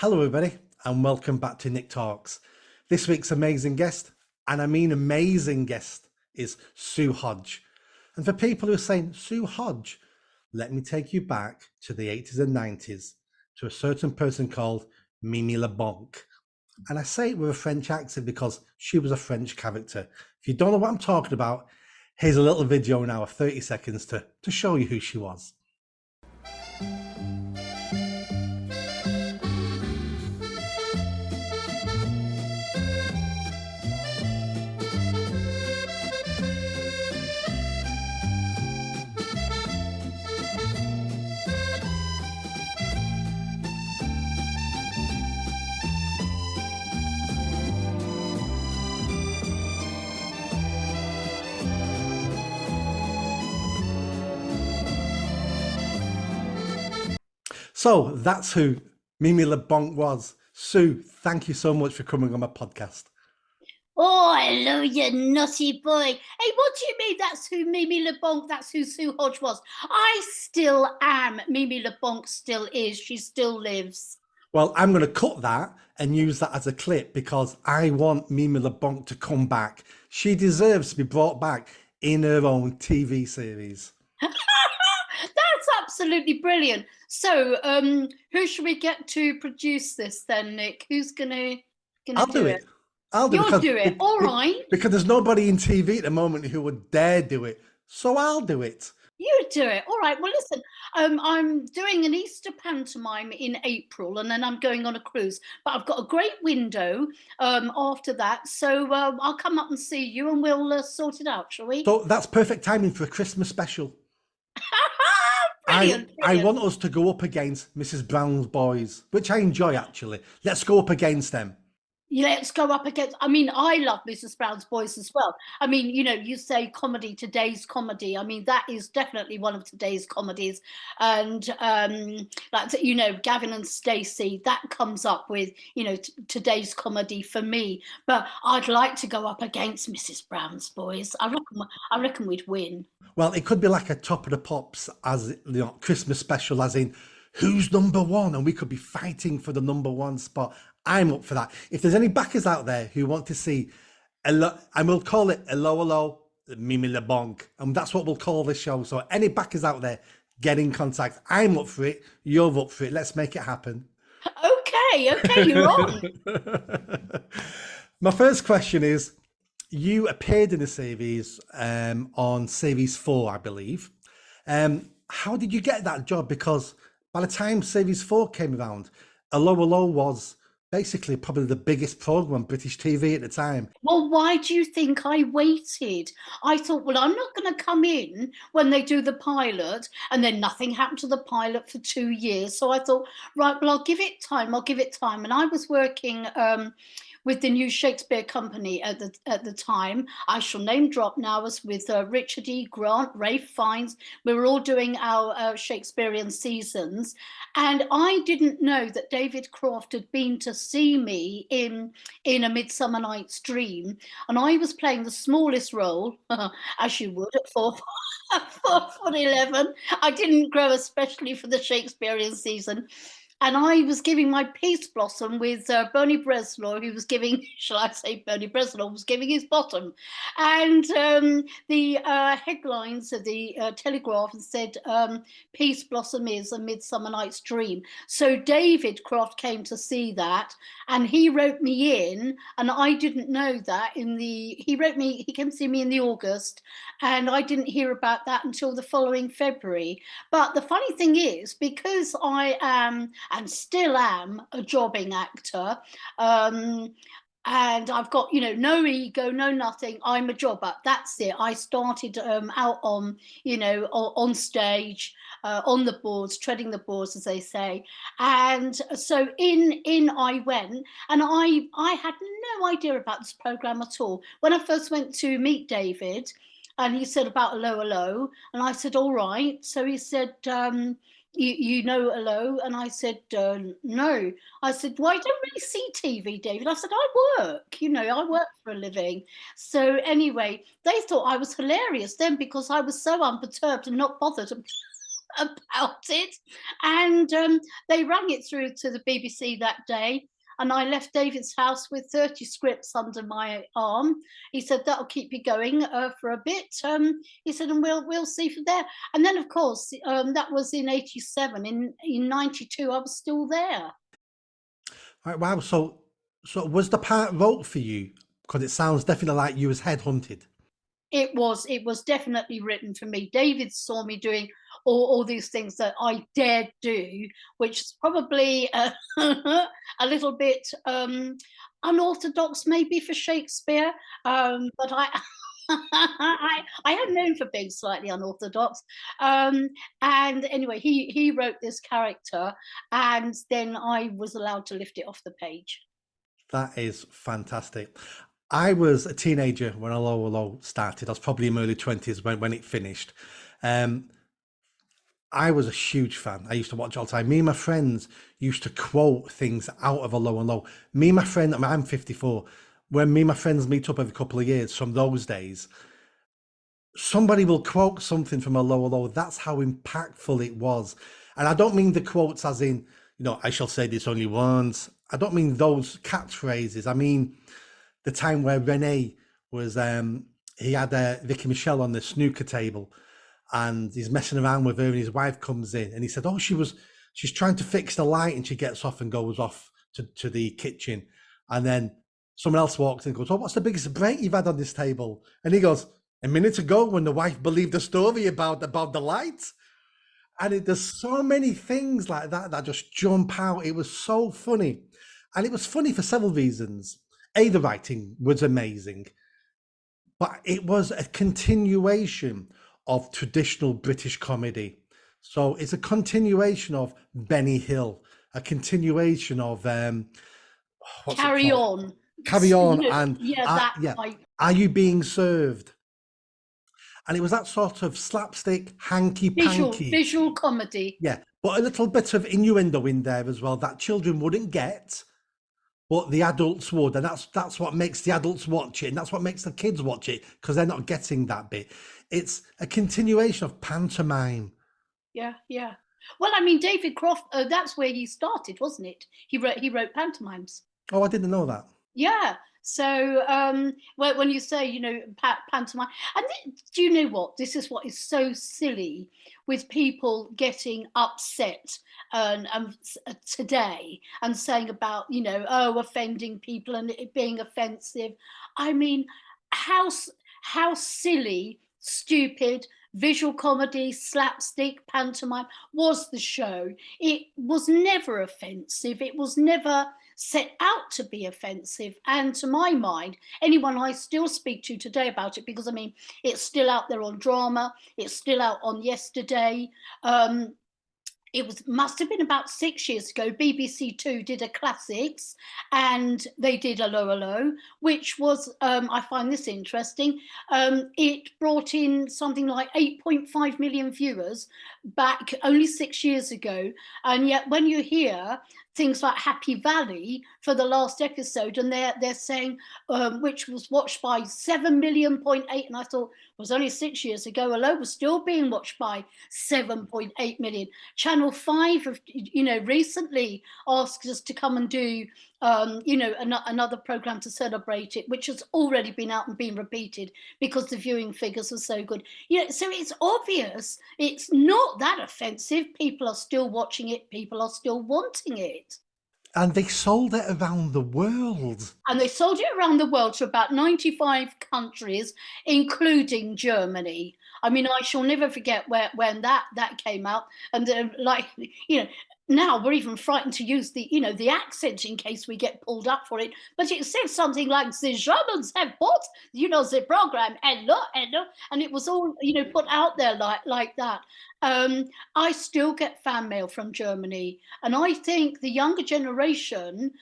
Hello, everybody, and welcome back to Nick Talks. This week's amazing guest, and I mean amazing guest, is Sue Hodge. And for people who are saying, Sue Hodge, let me take you back to the 80s and 90s to a certain person called Mimi Labonq. And I say it with a French accent because she was a French character. If you don't know what I'm talking about, here's a little video now of 30 seconds to show you who she was. So that's who Mimi Labonq was. Sue, thank you so much for coming on my podcast. Oh, hello, you naughty boy. Hey, what do you mean that's who Mimi Labonq, that's who Sue Hodge was? I still am. Mimi Labonq still is. She still lives. Well, I'm going to cut that and use that as a clip because I want Mimi Labonq to come back. She deserves to be brought back in her own TV series. That's absolutely brilliant. So, who should we get to produce this then, Nick? Who's gonna I'll do it? I'll do it. You'll do it. All right. Because there's nobody in TV at the moment who would dare do it. So I'll do it. You do it. All right. Well, listen, I'm doing an Easter pantomime in April and then I'm going on a cruise. But I've got a great window after that. So I'll come up and see you and we'll sort it out, shall we? So that's perfect timing for a Christmas special. Brilliant, I want us to go up against Mrs. Brown's Boys, which I enjoy actually. Let's go up against them. Let's go up against, I mean, I love Mrs. Brown's Boys as well. I mean, you know, you say comedy, today's comedy. I mean, that is definitely one of today's comedies. And like, you know, Gavin and Stacey, that comes up with, you know, today's comedy for me. But I'd like to go up against Mrs. Brown's Boys. I reckon we'd win. Well, it could be like a Top of the Pops as you know, Christmas special, as in who's number one, and we could be fighting for the number one spot. I'm up for that. If there's any backers out there who want to see, and we'll call it Allo Allo, Mimi Labonq, and that's what we'll call this show. So any backers out there, get in contact. I'm up for it. You're up for it. Let's make it happen. Okay, you're on. My first question is, you appeared in the series on series 4, I believe. How did you get that job? Because by the time series 4 came around, Allo Allo was basically probably the biggest program on British TV at the time. Well, why do you think I waited? I thought, well, I'm not going to come in when they do the pilot, and then nothing happened to the pilot for 2 years. So I thought, right, well, I'll give it time. And I was working with the new Shakespeare Company at the time. I shall name drop now. I was with Richard E. Grant, Ralph Fiennes. We were all doing our Shakespearean seasons. And I didn't know that David Croft had been to see me in A Midsummer Night's Dream. And I was playing the smallest role, as you would at 4'11". I didn't grow especially for the Shakespearean season. And I was giving my peace blossom with Bernie Bresslaw, who was giving, shall I say, Bernie Bresslaw was giving his bottom. And the headlines of the Telegraph said, Peace Blossom is A Midsummer Night's Dream. So David Croft came to see that, and he wrote me in, and I didn't know that he came to see me in the August, and I didn't hear about that until the following February. But the funny thing is, because I am and still am a jobbing actor, and I've got, you know, no ego, no nothing. I'm a jobber. That's it. I started out on, you know, on stage, on the boards, treading the boards, as they say. And so in I went, and I had no idea about this program at all. When I first went to meet David, and he said about Allo Allo, and I said, all right. So he said, you know Allo? And I said, no. I said, well, I don't really see TV, David. I said, I work, you know, I work for a living. So anyway, they thought I was hilarious then because I was so unperturbed and not bothered about it. And they rang it through to the BBC that day. And I left David's house with 30 scripts under my arm. He said that'll keep you going for a bit. He said, and we'll see from there. And then, of course, that was in '87. In '92, I was still there. Right, wow. So was the part wrote for you? Because it sounds definitely like you was headhunted. It was definitely written for me. David saw me doing all these things that I dared do, which is probably a little bit unorthodox, maybe for Shakespeare. But I am known for being slightly unorthodox. And anyway, he wrote this character, and then I was allowed to lift it off the page. That is fantastic. I was a teenager when Allo Allo started. I was probably in my early 20s when it finished. Um, I was a huge fan. I used to watch all the time. Me and my friends used to quote things out of Allo Allo. Me and my friend, I mean, I'm 54. When me and my friends meet up every couple of years from those days, somebody will quote something from Allo Allo. That's how impactful it was. And I don't mean the quotes as in, I shall say this only once. I don't mean those catchphrases. I mean the time where Renee was, he had Vicky Michelle on the snooker table, and he's messing around with her, and his wife comes in, and he said, "Oh, she's trying to fix the light," and she gets off and goes off to the kitchen, and then someone else walks in and goes, "Oh, what's the biggest break you've had on this table?" And he goes, "A minute ago, when the wife believed the story about the light." And there's so many things like that just jump out. It was so funny, and it was funny for several reasons. The writing was amazing, but it was a continuation of traditional British comedy. So it's a continuation of Benny Hill, a continuation of what's it Carry called? on. Carry On, and Yeah, that yeah, type. Are You Being Served? And it was that sort of slapstick, hanky panky, Visual comedy. yeah, but a little bit of innuendo in there as well that children wouldn't get, but the adults would, and that's what makes the adults watch it, and that's what makes the kids watch it, because they're not getting that bit. It's a continuation of pantomime. Yeah, yeah. Well, I mean, David Croft. That's where he started, wasn't it? He wrote pantomimes. Oh, I didn't know that. Yeah. So when you say, pantomime, and do you know what? This is what is so silly with people getting upset today and saying about, offending people and it being offensive. I mean, how how silly, stupid, visual comedy, slapstick, pantomime was the show. It was never offensive. It was never set out to be offensive. And to my mind, anyone I still speak to today about it, because I mean, it's still out there on drama, it's still out on yesterday. It must have been about 6 years ago. BBC Two did a classics, and they did Allo Allo, which was I find this interesting. It brought in something like 8.5 million viewers back only 6 years ago, and yet when you hear things like Happy Valley for the last episode, and they're saying which was watched by 7 million.8, and I thought it was only 6 years ago. Allo was still being watched by 7.8 million. Channel 5 have, recently asked us to come and do, another program to celebrate it, which has already been out and been repeated because the viewing figures are so good. So it's obvious it's not that offensive. People are still watching it. People are still wanting it. And they sold it around the world. And they sold it around the world to about 95 countries, including Germany. I mean, I shall never forget when that came out, and now we're even frightened to use the accent in case we get pulled up for it. But it said something like the Germans have bought the program, hello, and it was all put out there like that. I still get fan mail from Germany, and I think the younger generation,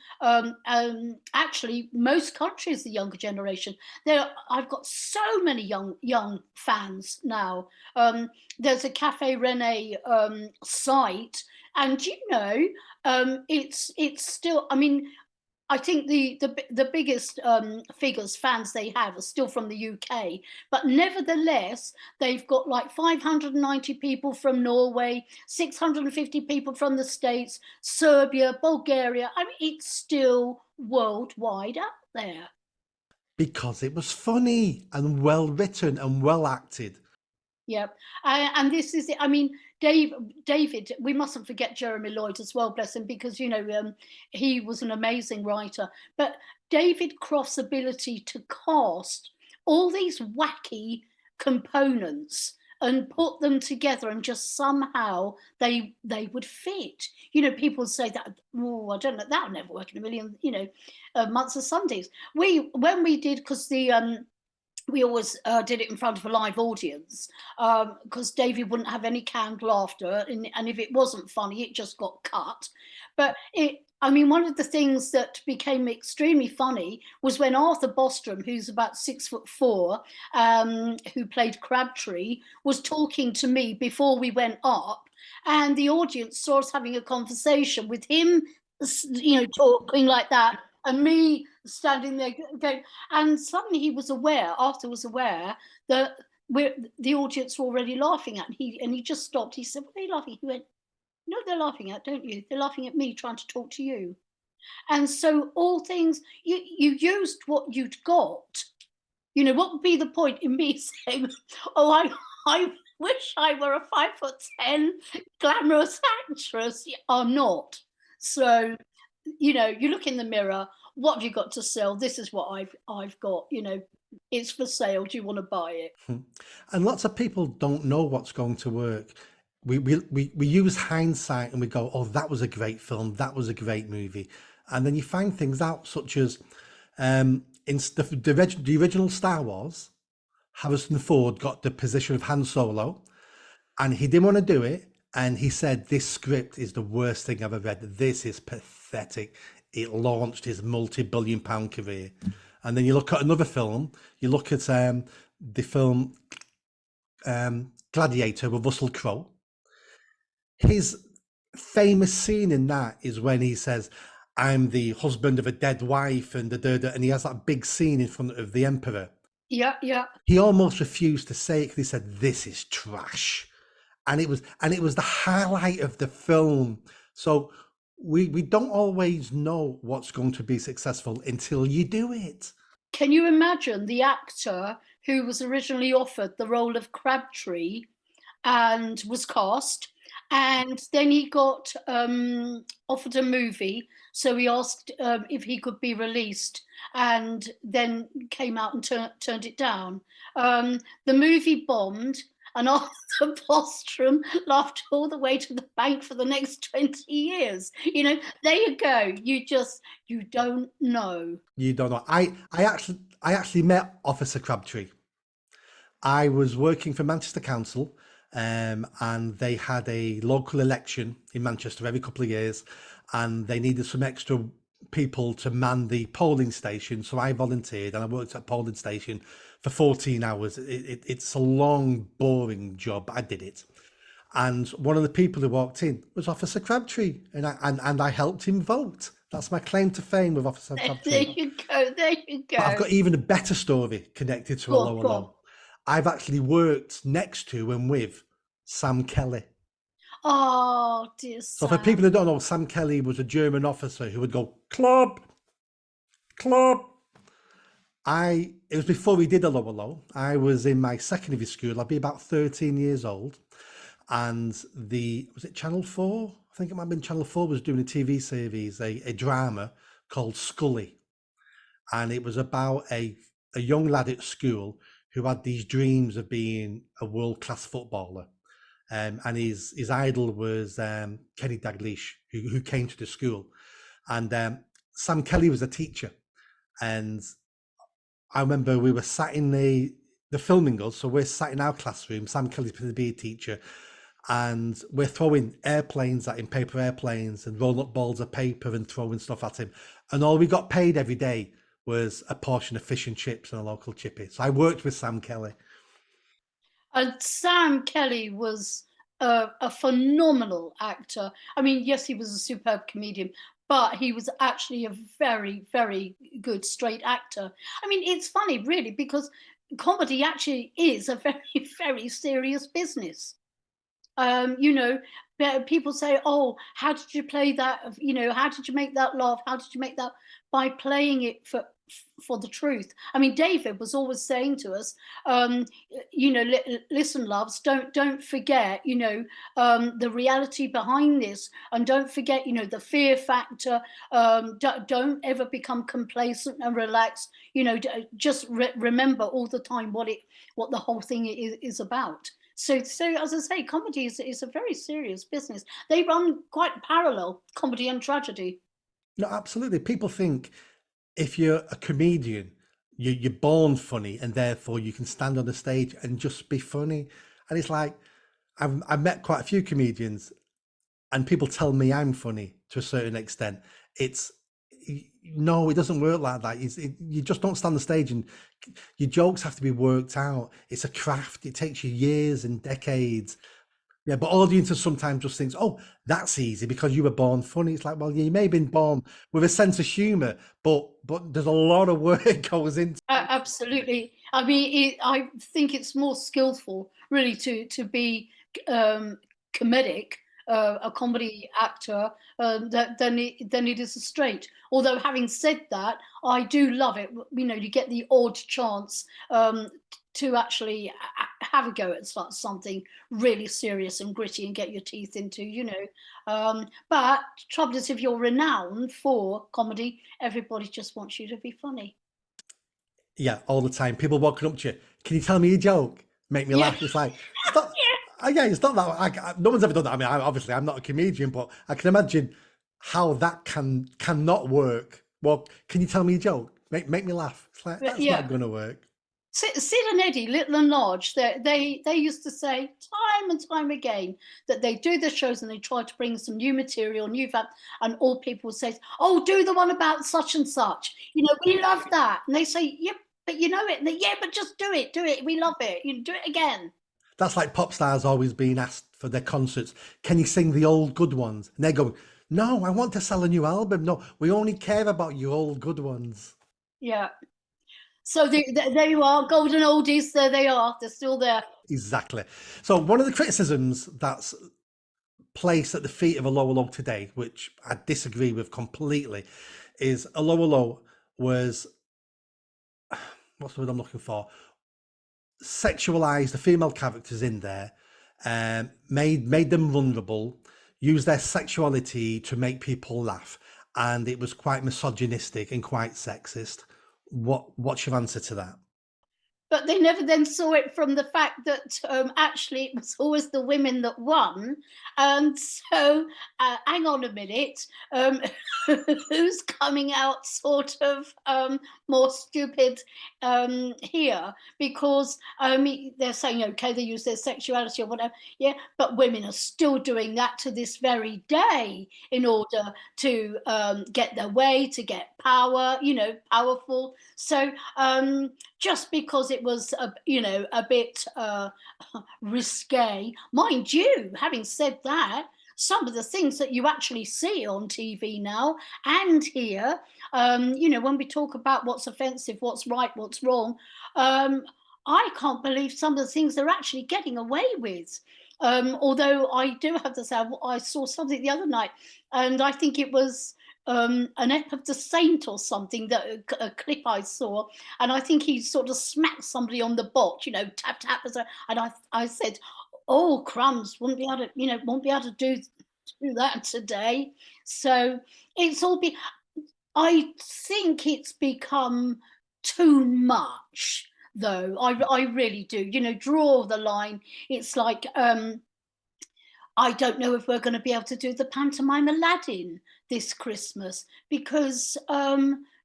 actually most countries, the younger generation, I've got so many young fans now. There's a Cafe Rene site, and it's still, I mean, I think the biggest figures fans they have are still from the UK, but nevertheless they've got like 590 people from Norway, 650 people from the States, Serbia, Bulgaria. I mean, it's still worldwide out there. because it was funny and well written and well acted. Yep. And this is it. I mean, David, we mustn't forget Jeremy Lloyd as well, bless him, because, he was an amazing writer. But David Croft's ability to cast all these wacky components and put them together and just somehow they would fit. People say that, oh, I don't know, that'll never work in a million, months of Sundays. When we did, because we always did it in front of a live audience, because David wouldn't have any canned laughter, and if it wasn't funny, it just got cut. But I mean, one of the things that became extremely funny was when Arthur Bostrom, who's about 6'4", who played Crabtree, was talking to me before we went up, and the audience saw us having a conversation with him, talking like that, and me standing there going, and suddenly Arthur was aware that the audience were already laughing at him. He just stopped. He said, "What are you laughing?" He went, "No, they're laughing at, don't you? They're laughing at me trying to talk to you." And so all things, you used what you'd got. What would be the point in me saying, "Oh, I wish I were a 5'10" glamorous actress"? I'm not. So, you look in the mirror. What have you got to sell? This is what I've got. It's for sale. Do you want to buy it? And lots of people don't know what's going to work. We use hindsight and we go, oh, that was a great film, that was a great movie. And then you find things out, such as in the original Star Wars, Harrison Ford got the position of Han Solo and he didn't want to do it. And he said, this script is the worst thing I've ever read. This is pathetic. It launched his multi-billion-pound career. And then you look at another film, you look at the film Gladiator with Russell Crowe. His famous scene in that is when he says, I'm the husband of a dead wife, and and he has that big scene in front of the emperor. Yeah, yeah. He almost refused to say it because he said, this is trash. And it was the highlight of the film. So we don't always know what's going to be successful until you do it. Can you imagine the actor who was originally offered the role of Crabtree and was cast, and then he got offered a movie, so he asked if he could be released, and then came out and turned it down. The movie bombed, and Arthur Bostrom laughed all the way to the bank for the next 20 years. There you go. You don't know. You don't know. I actually met Officer Crabtree. I was working for Manchester Council, and they had a local election in Manchester every couple of years, and they needed some extra people to man the polling station. So I volunteered and I worked at a polling station for 14 hours. It's a long, boring job, but I did it. And one of the people who walked in was Officer Crabtree, and I helped him vote. That's my claim to fame with Officer Crabtree. There you go. There you go. But I've got even a better story connected to Allo Allo. I've actually worked next to and with Sam Kelly. Oh, dear Sam. So for people who don't know, Sam Kelly was a German officer who would go, club, club. It was before we did Allo Allo. I was in my secondary school. I'd be about 13 years old. And was it Channel 4? I think it might have been Channel 4 was doing a TV series, a drama called Scully. And it was about a young lad at school who had these dreams of being a world-class footballer. And his idol was Kenny Dalglish, who came to the school. And Sam Kelly was a teacher. And I remember we were sat in the filming us, so we're sat in our classroom. Sam Kelly's going to be a teacher. And we're throwing airplanes at him, paper airplanes, and rolling up balls of paper and throwing stuff at him. And all we got paid every day was a portion of fish and chips and a local chippy. So I worked with Sam Kelly. And Sam Kelly was a phenomenal actor. I mean, yes, he was a superb comedian, but he was actually a very, very good straight actor. I mean, it's funny, really, because comedy actually is a very, very serious business. You know, people say, "Oh, how did you play that? You know, how did you make that laugh? How did you make that?" By playing it for the truth. I mean, David was always saying to us, you know, listen, loves, don't forget, you know, the reality behind this, and don't forget, you know, the fear factor. Don't ever become complacent and relaxed. You know, just remember all the time what the whole thing is about. So as I say, comedy is a very serious business. They run quite parallel, comedy and tragedy. No, absolutely. People think if you're a comedian, you're born funny and therefore you can stand on the stage and just be funny. And it's like, I've met quite a few comedians and people tell me I'm funny to a certain extent. It's no, it doesn't work like that. You just don't stand on the stage and your jokes have to be worked out. It's a craft. It takes you years and decades. Yeah, but audiences sometimes just thinks, "Oh, that's easy because you were born funny." It's like, well, yeah, you may have been born with a sense of humor, but there's a lot of work goes into. Absolutely. I mean, I think it's more skillful, really, to be um, comedic, a comedy actor, than it is a straight. Although, having said that, I do love it. You know, you get the odd chance to actually have a go at something really serious and gritty and get your teeth into. You know, but trouble is, if you're renowned for comedy, everybody just wants you to be funny. Yeah, all the time. People walking up to you, can you tell me a joke? Make me Yeah. laugh. It's like, it's not, yeah, it's not that. No one's ever done that. I mean, obviously, I'm not a comedian, but I can imagine how that cannot work. Well, can you tell me a joke? Make me laugh. It's like, Yeah, that's yeah. not going to work. Sid and Eddie, little and large, they used to say time and time again that they do the shows and they try to bring some new material, and all people would say, "Oh, do the one about such and such." You know, we love that, and they say, "Yeah, but you know it." And they, "Yeah, but just do it. We love it. You know, do it again." That's like pop stars always being asked for their concerts, can you sing the old good ones? And they're going, no, I want to sell a new album. No, we only care about your old good ones. Yeah. So there you are, golden oldies. There they are. They're still there. Exactly. So one of the criticisms that's placed at the feet of Allo Allo today, which I disagree with completely, is Allo Allo was, what's the word I'm looking for? Sexualized the female characters in there, made them vulnerable, used their sexuality to make people laugh, and it was quite misogynistic and quite sexist. What's your answer to that? But they never then saw it from the fact that actually it was always the women that won. And so, hang on a minute, who's coming out sort of more stupid here? Because they're saying, okay, they use their sexuality or whatever. Yeah, but women are still doing that to this very day in order to get their way, to get power, you know, powerful. So, just because it was a bit risque, mind you. Having said that, some of the things that you actually see on TV now and here, you know, when we talk about what's offensive, what's right, what's wrong, um, I can't believe some of the things they're actually getting away with. Although I do have to say, I saw something the other night, and I think it was an ep of the saint or something, that a clip I saw, and I think he sort of smacked somebody on the butt, you know, tap tap, and I said, "Oh crumbs, won't be able to, you know, won't be able to do that today." So it's all be. I think it's become too much, though. I really do. You know, draw the line. It's like I don't know if we're going to be able to do the pantomime Aladdin this Christmas because,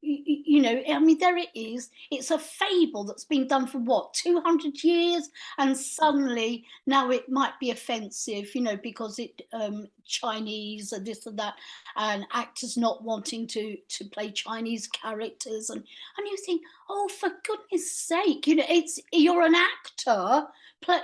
you know, I mean, there it is. It's a fable that's been done for what, 200 years? And suddenly now it might be offensive, you know, because it Chinese and this and that, and actors not wanting to play Chinese characters. And you think, Oh, for goodness sake, you're an actor,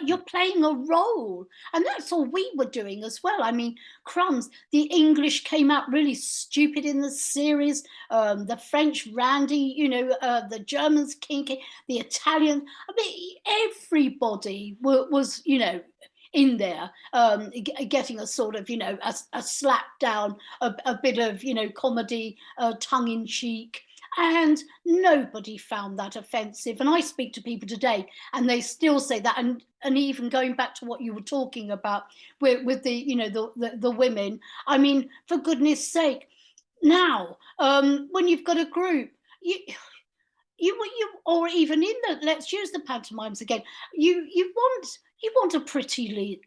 you're playing a role. And that's all we were doing as well. I mean, crumbs, the English came out really stupid in the series, the French randy, the Germans kinky, the Italian. I mean, everybody was, in there, getting a sort of, a slap down, a bit of, comedy, tongue in cheek. And nobody found that offensive. And I speak to people today, and they still say that. And even going back to what you were talking about with the, the women. I mean, for goodness sake, now when you've got a group, you or even in the, let's use the pantomimes again, you want a pretty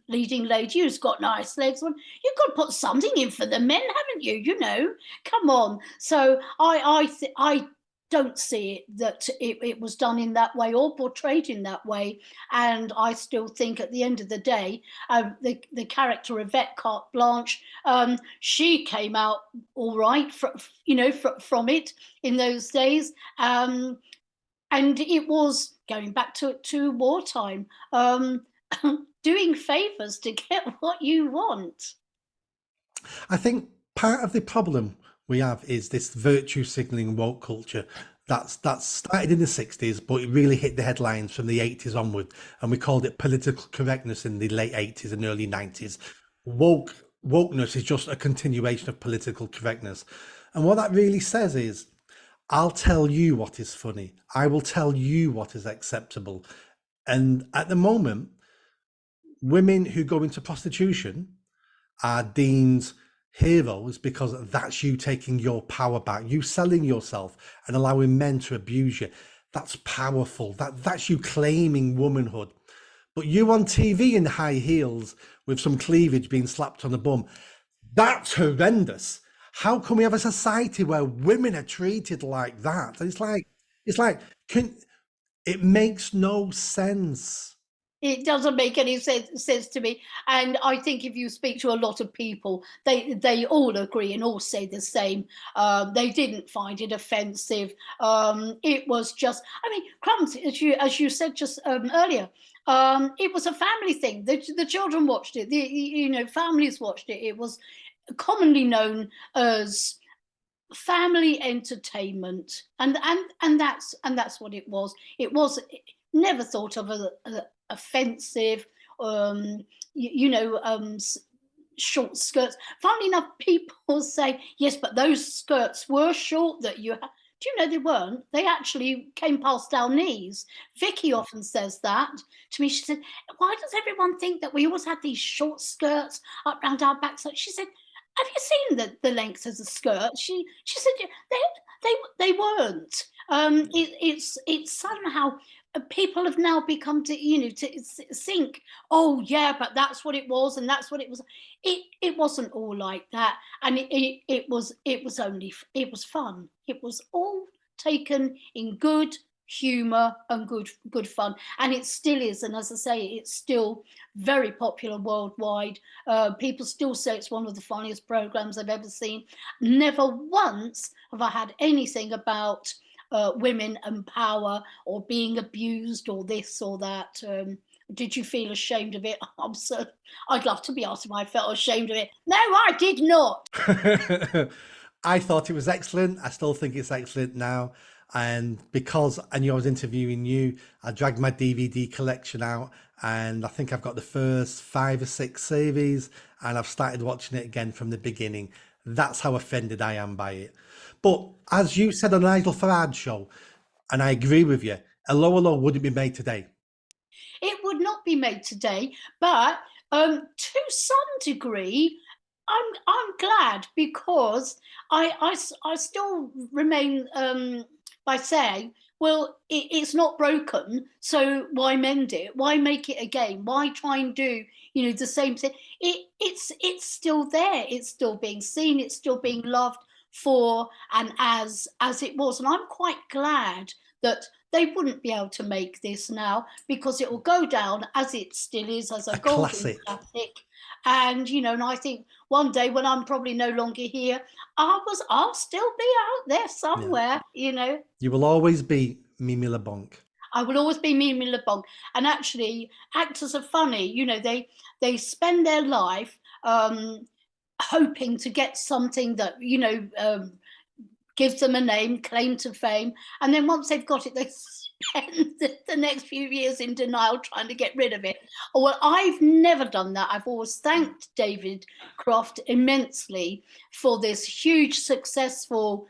leading lady who's got nice legs on. You've got to put something in for the men, haven't you? Come on. So I don't see it that it was done in that way or portrayed in that way. And I still think at the end of the day, the character Yvette Carte Blanche, she came out all right from it in those days. And it was going back to wartime, doing favors to get what you want. I think part of the problem we have is this virtue signaling woke culture that's started in the 60s, but it really hit the headlines from the 80s onward, and we called it political correctness in the late 80s and early 90s. Wokeness is just a continuation of political correctness, and what that really says is, I'll tell you what is funny, I will tell you what is acceptable. And at the moment, women who go into prostitution are deemed heroes because that's you taking your power back, you selling yourself and allowing men to abuse you. That's powerful. That's you claiming womanhood. But you on TV in high heels with some cleavage being slapped on the bum, that's horrendous. How can we have a society where women are treated like that? It makes no sense. It doesn't make any sense to me. And I think if you speak to a lot of people, they all agree and all say the same. They didn't find it offensive. It was just, I mean, crumbs, as you said just earlier. It was a family thing. The children watched it. The families watched it. It was commonly known as family entertainment, and that's what it was. It was never thought of as offensive. um short skirts, funnily enough, people say yes, but those skirts were short that you had. Do you know they weren't? They actually came past our knees. Vicky often says that to me. She said, why does everyone think that we always had these short skirts up round our backs? She said, have you seen the length of the skirt? She said, "Yeah, they weren't." It's somehow, people have now become to think, oh yeah, but that's what it was, and that's what it was. It wasn't all like that, and it was fun. It was all taken in good humor and good fun, and it still is. And as I say, it's still very popular worldwide. People still say it's one of the funniest programs I've ever seen. Never once have I had anything about women and power or being abused or this or that. Did you feel ashamed of it? I'd love to be asked if I felt ashamed of it. No, I did not. I thought it was excellent. I still think it's excellent now. And because I knew I was interviewing you, I dragged my DVD collection out, and I think I've got the first 5 or 6 series, and I've started watching it again from the beginning. That's how offended I am by it. But as you said on an Idol for Ad show, and I agree with you, Allo Allo wouldn't be made today. It would not be made today, but to some degree, I'm glad, because I still remain, by saying, well, it's not broken, so why mend it? Why make it again? Why try and do the same thing? It's still there. It's still being seen. It's still being loved for and as it was, and I'm quite glad that they wouldn't be able to make this now, because it will go down as it still is, as a A golden classic. classic. And and I think one day when I'm probably no longer here, I'll still be out there Yeah. somewhere. You will always be Mimi Labonq. I will always be Mimi Labonq. And actually, actors are funny. They spend their life hoping to get something that gives them a name, claim to fame, and then once they've got it, they spend the next few years in denial trying to get rid of it. Oh, well, I've never done that. I've always thanked David Croft immensely for this huge, successful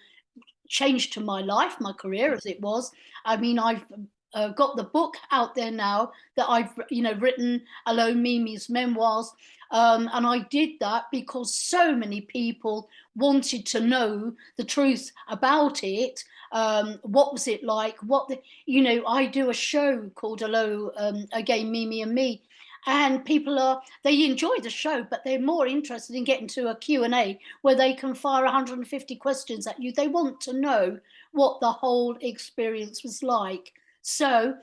change to my life, my career as it was. I mean, I've got the book out there now that I've written, Allo Mimi's memoirs, and I did that because so many people wanted to know the truth about it. What was it like? I do a show called Allo Again, Mimi and Me, and they enjoy the show, but they're more interested in getting to a Q&A where they can fire 150 questions at you. They want to know what the whole experience was like. So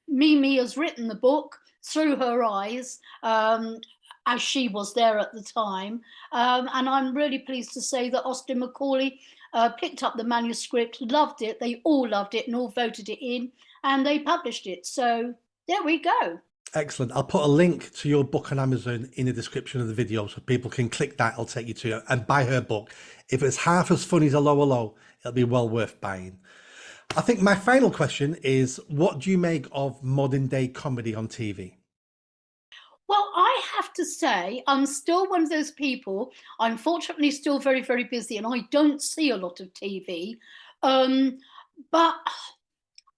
Mimi has written the book through her eyes, as she was there at the time. And I'm really pleased to say that Austin Macaulay picked up the manuscript, loved it. They all loved it and all voted it in, and they published it. So there we go. Excellent. I'll put a link to your book on Amazon in the description of the video so people can click that. It'll take you to it and buy her book. If it's half as funny as Allo Allo, it'll be well worth buying. I think my final question is, what do you make of modern day comedy on TV? Well, I have to say, I'm still one of those people. I'm fortunately still very, very busy, and I don't see a lot of TV. But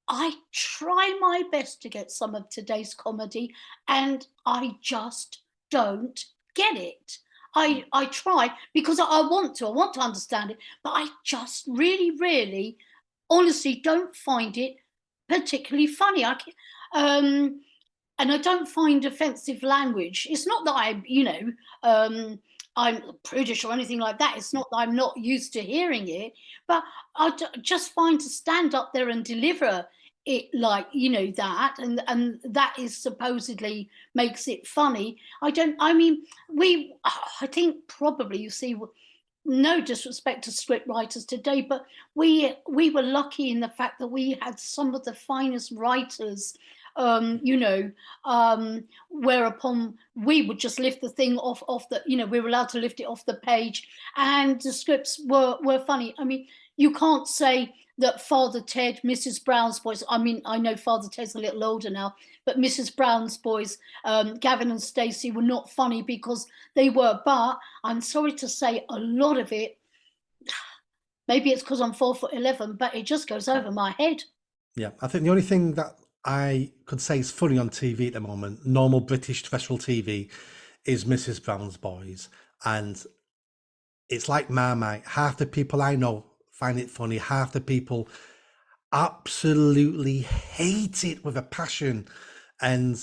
I try my best to get some of today's comedy, and I just don't get it. I try because I want to understand it, but I just really, really, honestly don't find it particularly funny. And I don't find offensive language. It's not that I'm prudish or anything like that. It's not that I'm not used to hearing it, but just find to stand up there and deliver it like that, and that is supposedly makes it funny. I mean, I think probably, you see, no disrespect to script writers today, but we were lucky in the fact that we had some of the finest writers, whereupon we would just lift the thing off the, we were allowed to lift it off the page, and the scripts were funny. I mean, you can't say that Father Ted, Mrs. Brown's Boys, I mean, I know Father Ted's a little older now, but Mrs. Brown's Boys, Gavin and Stacey, were not funny, because they were. But I'm sorry to say, a lot of it, maybe it's because I'm 4'11", but it just goes over my head. Yeah, I think the only thing that I could say is funny on TV at the moment, normal British terrestrial TV, is Mrs. Brown's Boys. And it's like Marmite. Half the people I know find it funny, half the people absolutely hate it with a passion. And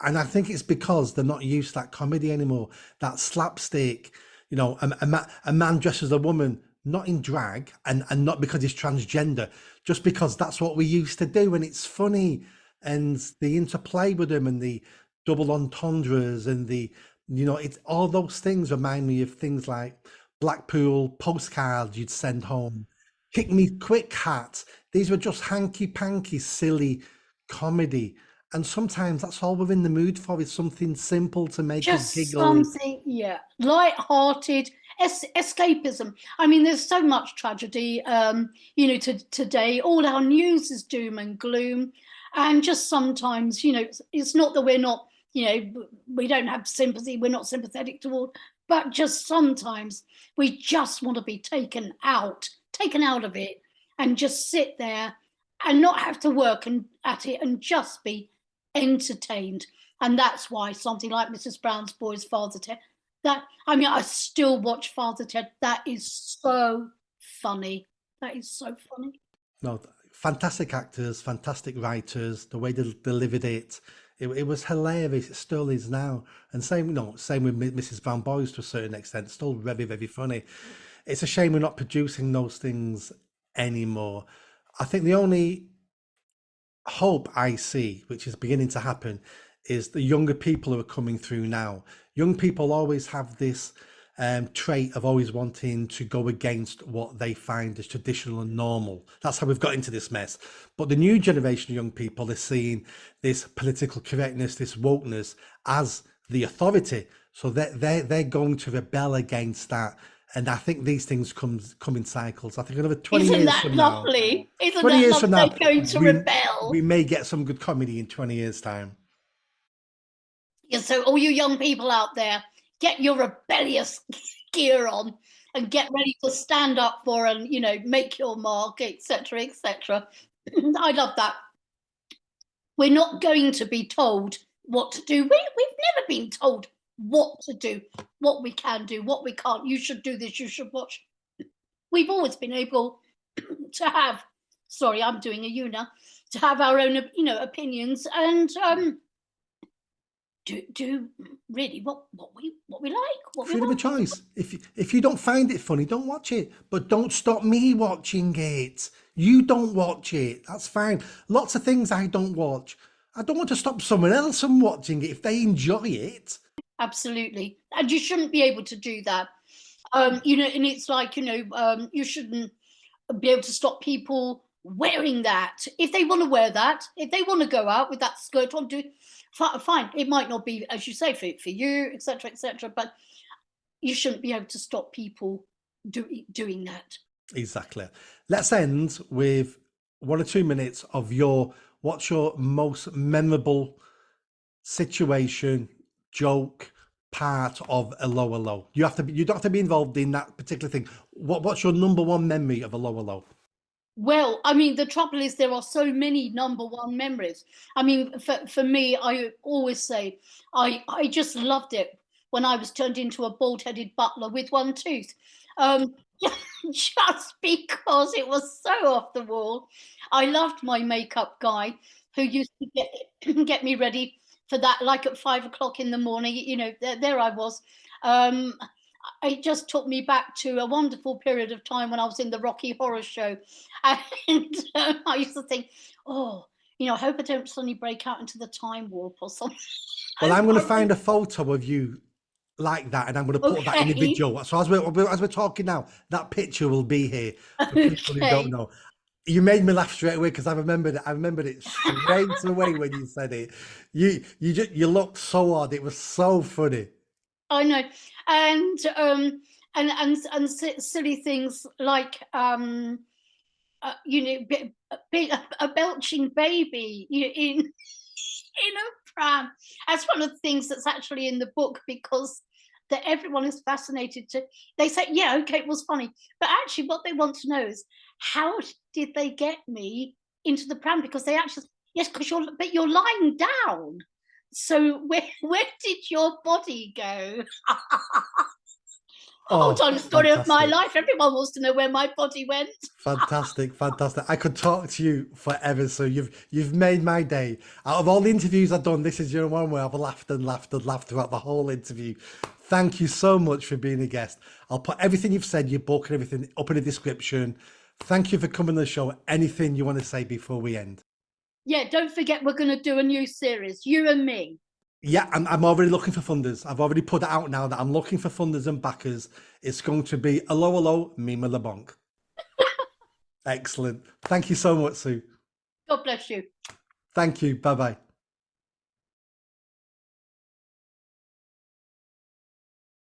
I think it's because they're not used to that comedy anymore, that slapstick. A man dresses a woman, not in drag, and not because he's transgender, just because that's what we used to do, and it's funny. And the interplay with them, and the double entendres, and it's all those things remind me of things like Blackpool postcards you'd send home, Kick Me Quick hats. These were just hanky panky, silly comedy. And sometimes that's all we're in the mood for, is something simple to make us Just giggle. something, yeah, light-hearted escapism. I mean, there's so much tragedy, today. All our news is doom and gloom, and just sometimes, it's not that we're not, we don't have sympathy, we're not sympathetic toward, but just sometimes we just want to be taken out of it, and just sit there and not have to work at it, and just be entertained. And that's why something like Mrs. Brown's Boys, Father Ted, I still watch Father Ted. That is so funny. That is so funny. No, fantastic actors, fantastic writers. The way they delivered it was hilarious. It still is now. And same with Mrs. Brown Boys to a certain extent. Still very, very funny. It's a shame we're not producing those things anymore. I think the only hope I see, which is beginning to happen, is the younger people who are coming through now. Young people always have this trait of always wanting to go against what they find as traditional and normal. That's how we've got into this mess. But the new generation of young people are seeing this political correctness, this wokeness as the authority. So they're going to rebel against that. And I think these things come in cycles. I think another 20 Isn't years that from now, lovely? Isn't 20 that years lovely? from now, They're going to rebel. we may get some good comedy in 20 years' time. Yeah, so all you young people out there, get your rebellious gear on and get ready to stand up for and, you know, make your mark, etc., etc. I love that. We're not going to be told what to do. We've never been told what to do, what we can do, what we can't. You should do this, you should watch. We've always been able to have, sorry, I'm doing a Una, to have our own, you know, opinions and do really what we like, what we Freedom of want. choice. If you don't find it funny, don't watch it. But don't stop me watching it. You don't watch it. That's fine. Lots of things I don't watch. I don't want to stop someone else from watching it if they enjoy it. Absolutely. And you shouldn't be able to do that. You know, and it's like, you know, you shouldn't be able to stop people wearing that. If they want to wear that, if they want to go out with that skirt on, do fine. It might not be, as you say, for you, etc., etc., but you shouldn't be able to stop people doing that. Exactly. Let's end with 1 or 2 minutes of what's your most memorable situation, joke, part of Allo Allo. You don't have to be involved in that particular thing. What's your number one memory of Allo Allo? Well, I mean, the trouble is there are so many number one memories. I mean, for me, I always say I just loved it when I was turned into a bald-headed butler with one tooth. Just because it was so off the wall. I loved my makeup guy who used to get me ready for that, like at 5 o'clock in the morning. You know, there I was. It just took me back to a wonderful period of time when I was in the Rocky Horror Show, and I used to think, oh, you know, I hope I don't suddenly break out into the time warp or something. Well, I'm going to find a photo of you like that, and I'm going to put that in the Okay. video. So as we're talking now, that picture will be here for people who don't Okay. know. You made me laugh straight away because I remembered it. I remembered it straight away when you said it. You looked so odd. It was so funny. I know, and silly things like you know, a belching baby, you know, in a pram. That's one of the things that's actually in the book, because that everyone is fascinated to. They say, yeah, okay, it was funny, but actually, what they want to know is how did they get me into the pram? Because they actually, yes, because you're lying down. So where did your body go? Oh, Hold on, story of my fantastic. life. Everyone wants to know where my body went. Fantastic, fantastic. I could talk to you forever. So you've made my day. Out of all the interviews I've done, this is your one where I've laughed and laughed and laughed throughout the whole interview. Thank you so much for being a guest. I'll put everything you've said, your book and everything up in the description. Thank you for coming on the show. Anything you want to say before we end? Yeah, don't forget we're going to do a new series, you and me. Yeah, I'm already looking for funders. I've already put it out now that I'm looking for funders and backers. It's going to be Allo Allo, Mimi Labonq. Excellent. Thank you so much, Sue. God bless you. Thank you. Bye-bye.